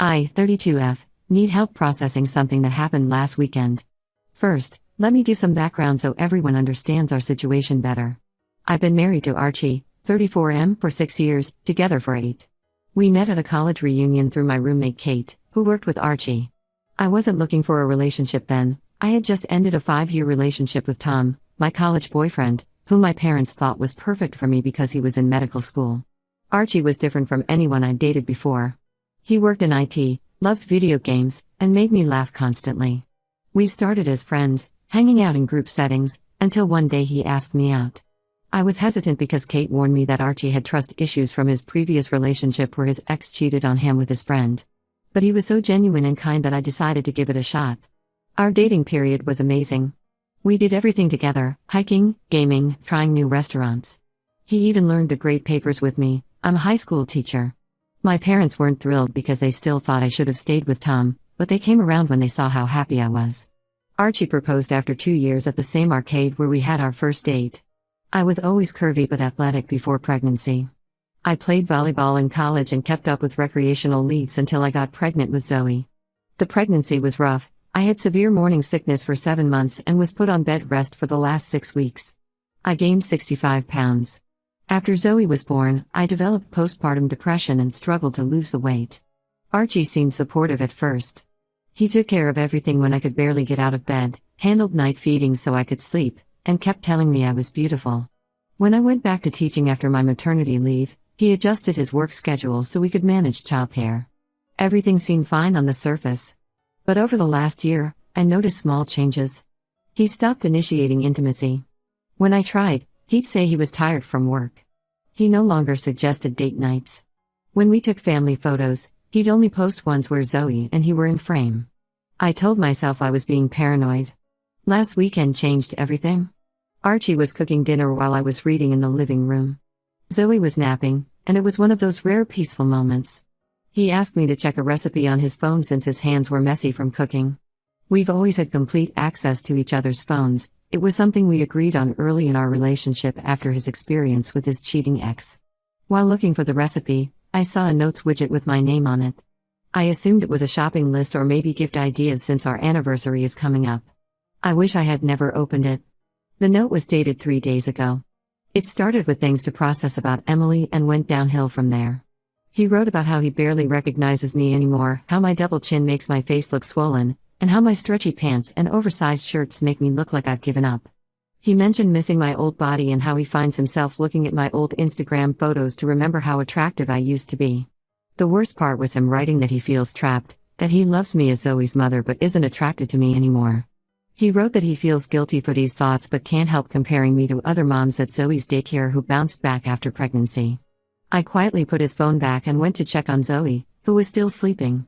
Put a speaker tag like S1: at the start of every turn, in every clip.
S1: I, 32F, need help processing something that happened last weekend. First, let me give some background so everyone understands our situation better. I've been married to Archie, 34M, for 6 years, together for 8. We met at a college reunion through my roommate Kate, who worked with Archie. I wasn't looking for a relationship then. I had just ended a 5-year relationship with Tom, my college boyfriend, whom my parents thought was perfect for me because he was in medical school. Archie was different from anyone I'd dated before. He worked in IT, loved video games, and made me laugh constantly. We started as friends, hanging out in group settings, until one day he asked me out. I was hesitant because Kate warned me that Archie had trust issues from his previous relationship where his ex cheated on him with his friend. But he was so genuine and kind that I decided to give it a shot. Our dating period was amazing. We did everything together: hiking, gaming, trying new restaurants. He even learned to grade papers with me. I'm a high school teacher. My parents weren't thrilled because they still thought I should have stayed with Tom, but they came around when they saw how happy I was. Archie proposed after 2 years at the same arcade where we had our first date. I was always curvy but athletic before pregnancy. I played volleyball in college and kept up with recreational leagues until I got pregnant with Zoe. The pregnancy was rough. I had severe morning sickness for 7 months and was put on bed rest for the last 6 weeks. I gained 65 pounds. After Zoe was born, I developed postpartum depression and struggled to lose the weight. Archie seemed supportive at first. He took care of everything when I could barely get out of bed, handled night feedings so I could sleep, and kept telling me I was beautiful. When I went back to teaching after my maternity leave, he adjusted his work schedule so we could manage childcare. Everything seemed fine on the surface. But over the last year, I noticed small changes. He stopped initiating intimacy. When I tried, he'd say he was tired from work. He no longer suggested date nights. When we took family photos, he'd only post ones where Zoe and he were in frame. I told myself I was being paranoid. Last weekend changed everything. Archie was cooking dinner while I was reading in the living room. Zoe was napping, and it was one of those rare peaceful moments. He asked me to check a recipe on his phone since his hands were messy from cooking. We've always had complete access to each other's phones. It was something we agreed on early in our relationship after his experience with his cheating ex. While looking for the recipe, I saw a notes widget with my name on it. I assumed it was a shopping list or maybe gift ideas since our anniversary is coming up. I wish I had never opened it. The note was dated 3 days ago. It started with things to process about Emily and went downhill from there. He wrote about how he barely recognizes me anymore, how my double chin makes my face look swollen, and how my stretchy pants and oversized shirts make me look like I've given up. He mentioned missing my old body and how he finds himself looking at my old Instagram photos to remember how attractive I used to be. The worst part was him writing that he feels trapped, that he loves me as Zoe's mother but isn't attracted to me anymore. He wrote that he feels guilty for these thoughts but can't help comparing me to other moms at Zoe's daycare who bounced back after pregnancy. I quietly put his phone back and went to check on Zoe, who was still sleeping.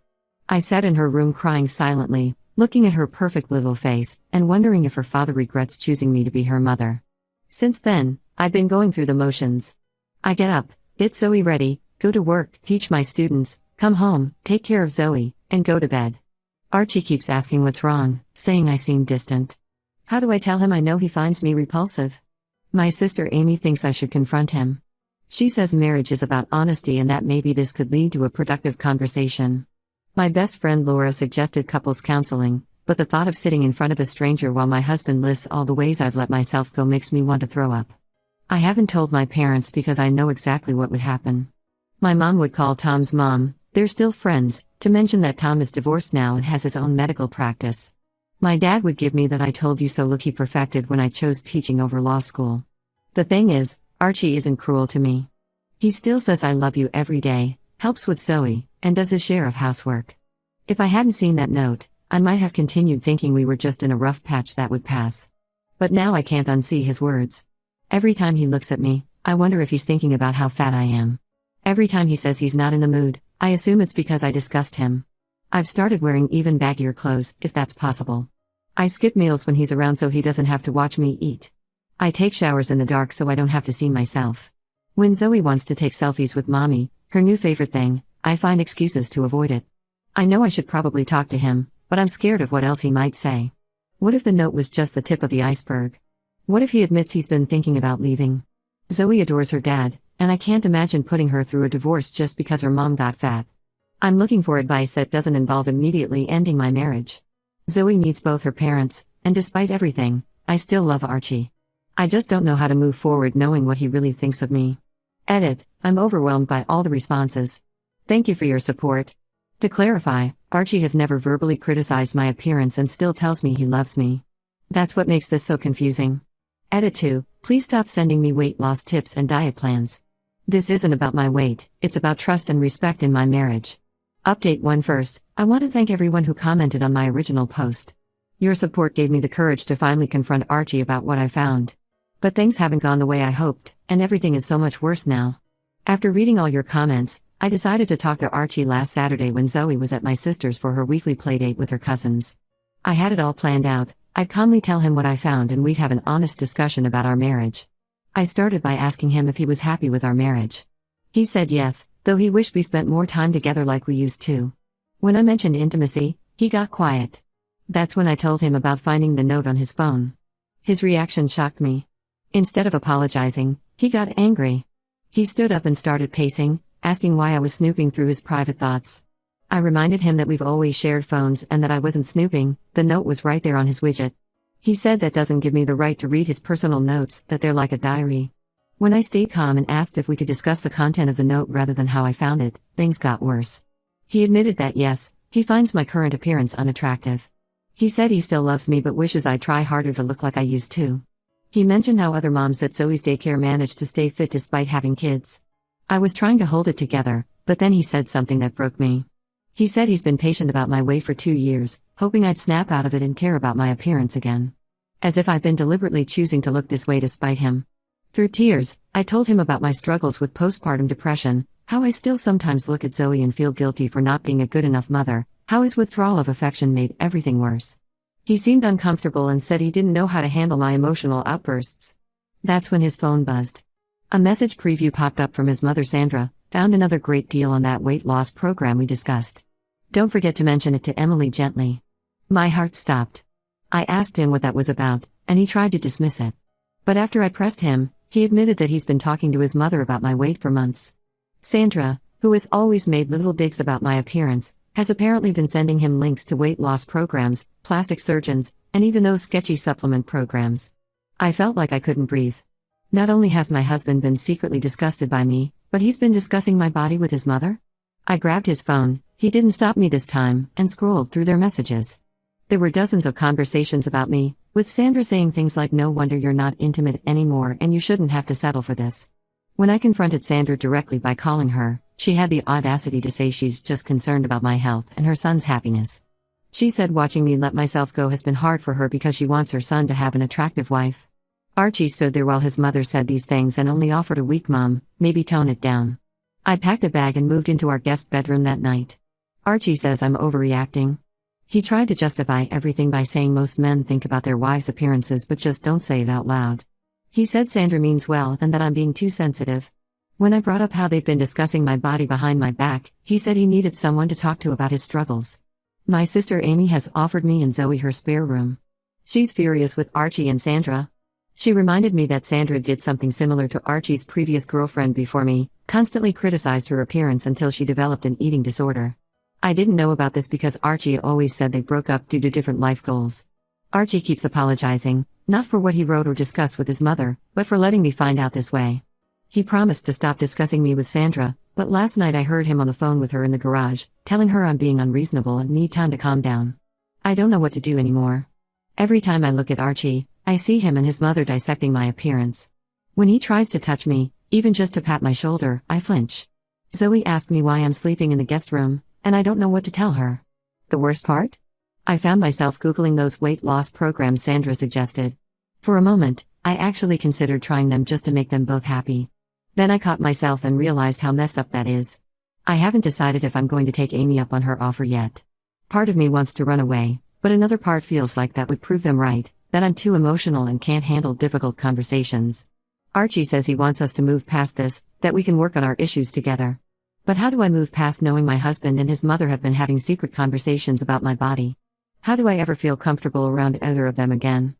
S1: I sat in her room crying silently, looking at her perfect little face, and wondering if her father regrets choosing me to be her mother. Since then, I've been going through the motions. I get up, get Zoe ready, go to work, teach my students, come home, take care of Zoe, and go to bed. Archie keeps asking what's wrong, saying I seem distant. How do I tell him I know he finds me repulsive? My sister Amy thinks I should confront him. She says marriage is about honesty and that maybe this could lead to a productive conversation. My best friend Laura suggested couples counseling, but the thought of sitting in front of a stranger while my husband lists all the ways I've let myself go makes me want to throw up. I haven't told my parents because I know exactly what would happen. My mom would call Tom's mom, they're still friends, to mention that Tom is divorced now and has his own medical practice. My dad would give me that I told you so look he perfected when I chose teaching over law school. The thing is, Archie isn't cruel to me. He still says I love you every day, helps with Zoe, and does his share of housework. If I hadn't seen that note, I might have continued thinking we were just in a rough patch that would pass. But now I can't unsee his words. Every time he looks at me, I wonder if he's thinking about how fat I am. Every time he says he's not in the mood, I assume it's because I disgust him. I've started wearing even baggier clothes, if that's possible. I skip meals when he's around so he doesn't have to watch me eat. I take showers in the dark so I don't have to see myself. When Zoe wants to take selfies with mommy, her new favorite thing, I find excuses to avoid it. I know I should probably talk to him, but I'm scared of what else he might say. What if the note was just the tip of the iceberg? What if he admits he's been thinking about leaving? Zoe adores her dad, and I can't imagine putting her through a divorce just because her mom got fat. I'm looking for advice that doesn't involve immediately ending my marriage. Zoe meets both her parents, and despite everything, I still love Archie. I just don't know how to move forward knowing what he really thinks of me. Edit, I'm overwhelmed by all the responses. Thank you for your support. To clarify, Archie has never verbally criticized my appearance and still tells me he loves me. That's what makes this so confusing. Edit 2, please stop sending me weight loss tips and diet plans. This isn't about my weight, it's about trust and respect in my marriage. Update 1 first, I want to thank everyone who commented on my original post. Your support gave me the courage to finally confront Archie about what I found. But things haven't gone the way I hoped, and everything is so much worse now. After reading all your comments, I decided to talk to Archie last Saturday when Zoe was at my sister's for her weekly playdate with her cousins. I had it all planned out. I'd calmly tell him what I found and we'd have an honest discussion about our marriage. I started by asking him if he was happy with our marriage. He said yes, though he wished we spent more time together like we used to. When I mentioned intimacy, he got quiet. That's when I told him about finding the note on his phone. His reaction shocked me. Instead of apologizing, he got angry. He stood up and started pacing, asking why I was snooping through his private thoughts. I reminded him that we've always shared phones and that I wasn't snooping. The note was right there on his widget. He said that doesn't give me the right to read his personal notes, that they're like a diary. When I stayed calm and asked if we could discuss the content of the note rather than how I found it, things got worse. He admitted that yes, he finds my current appearance unattractive. He said he still loves me but wishes I'd try harder to look like I used to. He mentioned how other moms at Zoe's daycare managed to stay fit despite having kids. I was trying to hold it together, but then he said something that broke me. He said he's been patient about my weight for 2 years, hoping I'd snap out of it and care about my appearance again. As if I've been deliberately choosing to look this way despite him. Through tears, I told him about my struggles with postpartum depression, how I still sometimes look at Zoe and feel guilty for not being a good enough mother, how his withdrawal of affection made everything worse. He seemed uncomfortable and said he didn't know how to handle my emotional outbursts. That's when his phone buzzed. A message preview popped up from his mother Sandra, found another great deal on that weight loss program we discussed. Don't forget to mention it to Emily gently. My heart stopped. I asked him what that was about, and he tried to dismiss it. But after I pressed him, he admitted that he's been talking to his mother about my weight for months. Sandra, who has always made little digs about my appearance, has apparently been sending him links to weight loss programs, plastic surgeons, and even those sketchy supplement programs. I felt like I couldn't breathe. Not only has my husband been secretly disgusted by me, but he's been discussing my body with his mother? I grabbed his phone, he didn't stop me this time, and scrolled through their messages. There were dozens of conversations about me, with Sandra saying things like no wonder you're not intimate anymore and you shouldn't have to settle for this. When I confronted Sandra directly by calling her, she had the audacity to say she's just concerned about my health and her son's happiness. She said watching me let myself go has been hard for her because she wants her son to have an attractive wife. Archie stood there while his mother said these things and only offered a weak mom, maybe tone it down. I packed a bag and moved into our guest bedroom that night. Archie says I'm overreacting. He tried to justify everything by saying most men think about their wives' appearances but just don't say it out loud. He said Sandra means well and that I'm being too sensitive. When I brought up how they'd been discussing my body behind my back, he said he needed someone to talk to about his struggles. My sister Amy has offered me and Zoe her spare room. She's furious with Archie and Sandra. She reminded me that Sandra did something similar to Archie's previous girlfriend before me, constantly criticized her appearance until she developed an eating disorder. I didn't know about this because Archie always said they broke up due to different life goals. Archie keeps apologizing, not for what he wrote or discussed with his mother, but for letting me find out this way. He promised to stop discussing me with Sandra, but last night I heard him on the phone with her in the garage, telling her I'm being unreasonable and need time to calm down. I don't know what to do anymore. Every time I look at Archie, I see him and his mother dissecting my appearance. When he tries to touch me, even just to pat my shoulder, I flinch. Zoe asked me why I'm sleeping in the guest room, and I don't know what to tell her. The worst part? I found myself Googling those weight loss programs Sandra suggested. For a moment, I actually considered trying them just to make them both happy. Then I caught myself and realized how messed up that is. I haven't decided if I'm going to take Amy up on her offer yet. Part of me wants to run away, but another part feels like that would prove them right, that I'm too emotional and can't handle difficult conversations. Archie says he wants us to move past this, that we can work on our issues together. But how do I move past knowing my husband and his mother have been having secret conversations about my body? How do I ever feel comfortable around either of them again?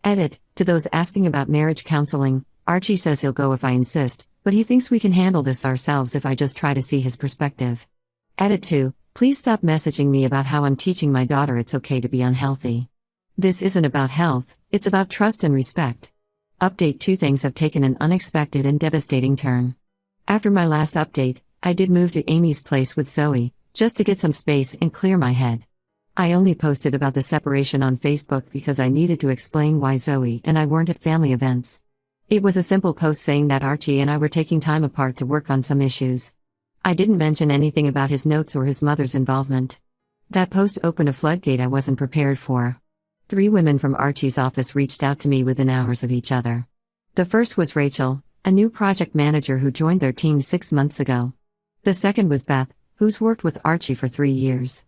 S1: Edit, to those asking about marriage counseling, Archie says he'll go if I insist, but he thinks we can handle this ourselves if I just try to see his perspective. Edit 2. Please stop messaging me about how I'm teaching my daughter it's okay to be unhealthy. This isn't about health, it's about trust and respect. Update 2. Things have taken an unexpected and devastating turn. After my last update, I did move to Amy's place with Zoe, just to get some space and clear my head. I only posted about the separation on Facebook because I needed to explain why Zoe and I weren't at family events. It was a simple post saying that Archie and I were taking time apart to work on some issues. I didn't mention anything about his notes or his mother's involvement. That post opened a floodgate I wasn't prepared for. 3 women from Archie's office reached out to me within hours of each other. The first was Rachel, a new project manager who joined their team 6 months ago. The second was Beth, who's worked with Archie for 3 years.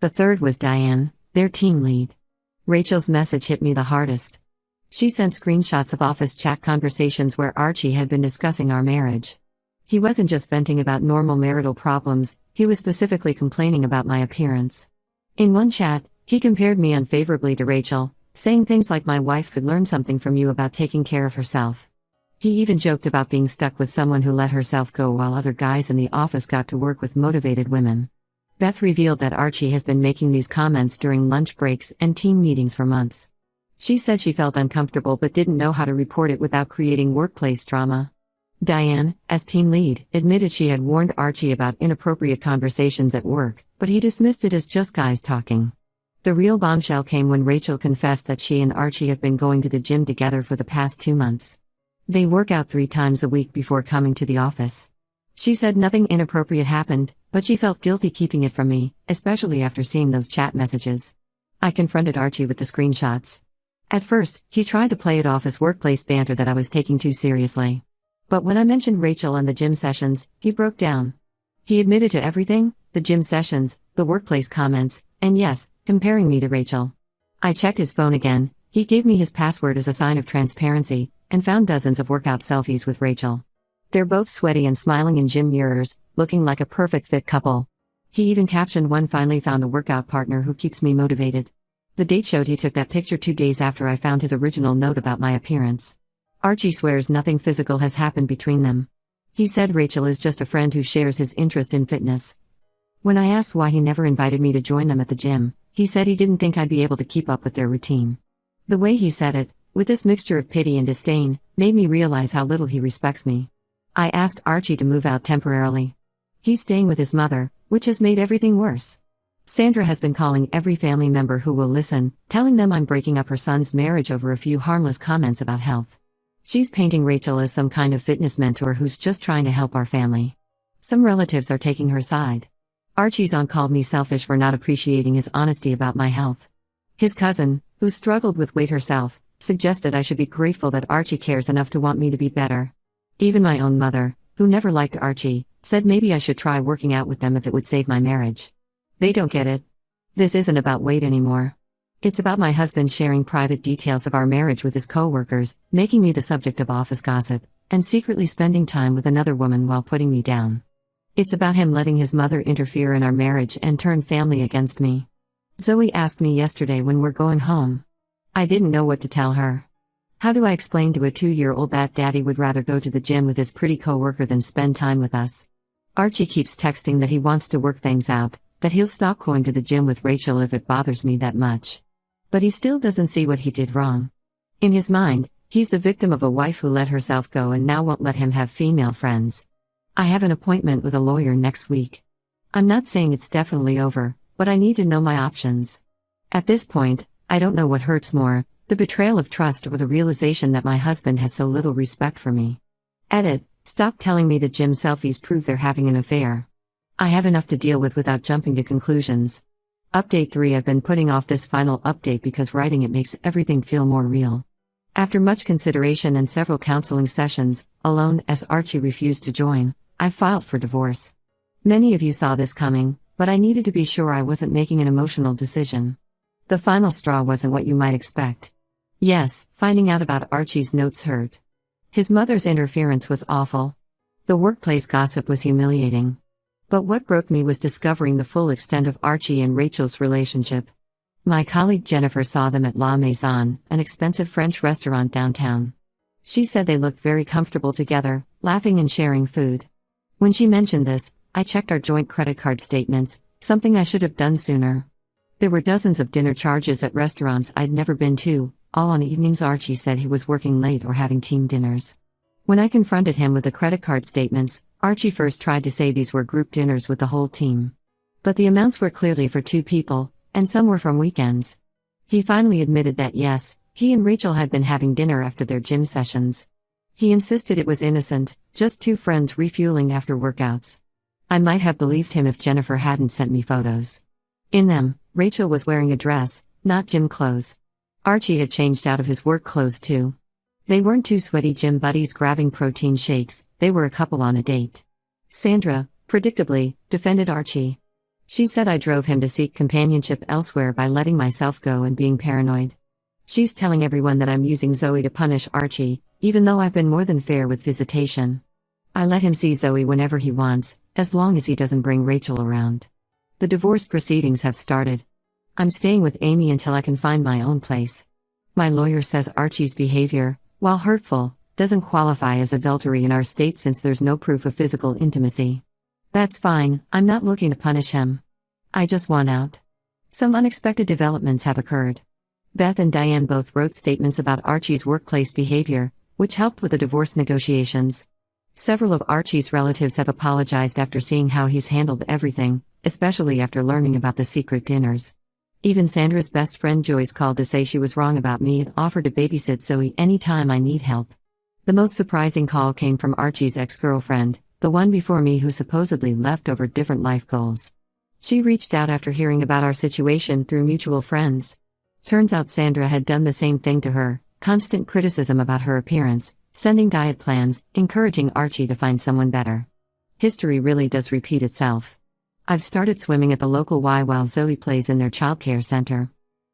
S1: The third was Diane, their team lead. Rachel's message hit me the hardest. She sent screenshots of office chat conversations where Archie had been discussing our marriage. He wasn't just venting about normal marital problems, he was specifically complaining about my appearance. In one chat, he compared me unfavorably to Rachel, saying things like my wife could learn something from you about taking care of herself. He even joked about being stuck with someone who let herself go while other guys in the office got to work with motivated women. Beth revealed that Archie has been making these comments during lunch breaks and team meetings for months. She said she felt uncomfortable but didn't know how to report it without creating workplace drama. Diane, as team lead, admitted she had warned Archie about inappropriate conversations at work, but he dismissed it as just guys talking. The real bombshell came when Rachel confessed that she and Archie have been going to the gym together for the past 2 months. They work out 3 times a week before coming to the office. She said nothing inappropriate happened, but she felt guilty keeping it from me, especially after seeing those chat messages. I confronted Archie with the screenshots. At first, he tried to play it off as workplace banter that I was taking too seriously. But when I mentioned Rachel and the gym sessions, he broke down. He admitted to everything, the gym sessions, the workplace comments, and yes, comparing me to Rachel. I checked his phone again, he gave me his password as a sign of transparency, and found dozens of workout selfies with Rachel. They're both sweaty and smiling in gym mirrors, looking like a perfect fit couple. He even captioned one finally found a workout partner who keeps me motivated. The date showed he took that picture 2 days after I found his original note about my appearance. Archie swears nothing physical has happened between them. He said Rachel is just a friend who shares his interest in fitness. When I asked why he never invited me to join them at the gym, he said he didn't think I'd be able to keep up with their routine. The way he said it, with this mixture of pity and disdain, made me realize how little he respects me. I asked Archie to move out temporarily. He's staying with his mother, which has made everything worse. Sandra has been calling every family member who will listen, telling them I'm breaking up her son's marriage over a few harmless comments about health. She's painting Rachel as some kind of fitness mentor who's just trying to help our family. Some relatives are taking her side. Archie's aunt called me selfish for not appreciating his honesty about my health. His cousin, who struggled with weight herself, suggested I should be grateful that Archie cares enough to want me to be better. Even my own mother, who never liked Archie, said maybe I should try working out with them if it would save my marriage. They don't get it. This isn't about weight anymore. It's about my husband sharing private details of our marriage with his co-workers, making me the subject of office gossip, and secretly spending time with another woman while putting me down. It's about him letting his mother interfere in our marriage and turn family against me. Zoe asked me yesterday when we're going home. I didn't know what to tell her. How do I explain to a 2-year-old that Daddy would rather go to the gym with his pretty co-worker than spend time with us? Archie keeps texting that he wants to work things out, that he'll stop going to the gym with Rachel if it bothers me that much. But he still doesn't see what he did wrong. In his mind, he's the victim of a wife who let herself go and now won't let him have female friends. I have an appointment with a lawyer next week. I'm not saying it's definitely over, but I need to know my options. At this point, I don't know what hurts more, the betrayal of trust or the realization that my husband has so little respect for me. Edit, stop telling me that gym selfies prove they're having an affair. I have enough to deal with without jumping to conclusions. Update 3. I've been putting off this final update because writing it makes everything feel more real. After much consideration and several counseling sessions, alone as Archie refused to join, I filed for divorce. Many of you saw this coming, but I needed to be sure I wasn't making an emotional decision. The final straw wasn't what you might expect. Yes, finding out about Archie's notes hurt. His mother's interference was awful. The workplace gossip was humiliating. But what broke me was discovering the full extent of Archie and Rachel's relationship. My colleague Jennifer saw them at La Maison, an expensive French restaurant downtown. She said they looked very comfortable together, laughing and sharing food. When she mentioned this, I checked our joint credit card statements, something I should have done sooner. There were dozens of dinner charges at restaurants I'd never been to, all on evenings Archie said he was working late or having team dinners. When I confronted him with the credit card statements, Archie first tried to say these were group dinners with the whole team. But the amounts were clearly for 2 people, and some were from weekends. He finally admitted that yes, he and Rachel had been having dinner after their gym sessions. He insisted it was innocent, just 2 friends refueling after workouts. I might have believed him if Jennifer hadn't sent me photos. In them, Rachel was wearing a dress, not gym clothes. Archie had changed out of his work clothes too. They weren't 2 sweaty gym buddies grabbing protein shakes, they were a couple on a date. Sandra, predictably, defended Archie. She said I drove him to seek companionship elsewhere by letting myself go and being paranoid. She's telling everyone that I'm using Zoe to punish Archie, even though I've been more than fair with visitation. I let him see Zoe whenever he wants, as long as he doesn't bring Rachel around. The divorce proceedings have started. I'm staying with Amy until I can find my own place. My lawyer says Archie's behavior, while hurtful, doesn't qualify as adultery in our state since there's no proof of physical intimacy. That's fine, I'm not looking to punish him. I just want out. Some unexpected developments have occurred. Beth and Diane both wrote statements about Archie's workplace behavior, which helped with the divorce negotiations. Several of Archie's relatives have apologized after seeing how he's handled everything, especially after learning about the secret dinners. Even Sandra's best friend Joyce called to say she was wrong about me and offered to babysit Zoe anytime I need help. The most surprising call came from Archie's ex-girlfriend, the one before me who supposedly left over different life goals. She reached out after hearing about our situation through mutual friends. Turns out Sandra had done the same thing to her, constant criticism about her appearance, sending diet plans, encouraging Archie to find someone better. History really does repeat itself. I've started swimming at the local Y while Zoe plays in their childcare center.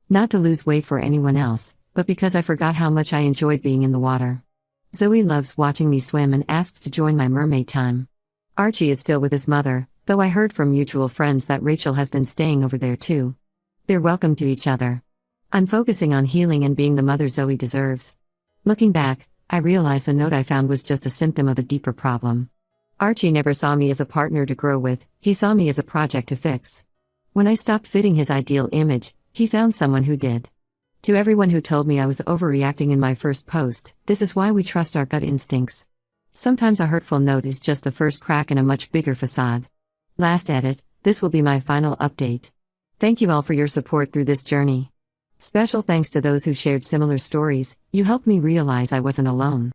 S1: Not to lose weight for anyone else, but because I forgot how much I enjoyed being in the water. Zoe loves watching me swim and asked to join my mermaid time. Archie is still with his mother, though I heard from mutual friends that Rachel has been staying over there too. They're welcome to each other. I'm focusing on healing and being the mother Zoe deserves. Looking back, I realized the note I found was just a symptom of a deeper problem. Archie never saw me as a partner to grow with, he saw me as a project to fix. When I stopped fitting his ideal image, he found someone who did. To everyone who told me I was overreacting in my first post, this is why we trust our gut instincts. Sometimes a hurtful note is just the first crack in a much bigger facade. Last edit, this will be my final update. Thank you all for your support through this journey. Special thanks to those who shared similar stories, you helped me realize I wasn't alone.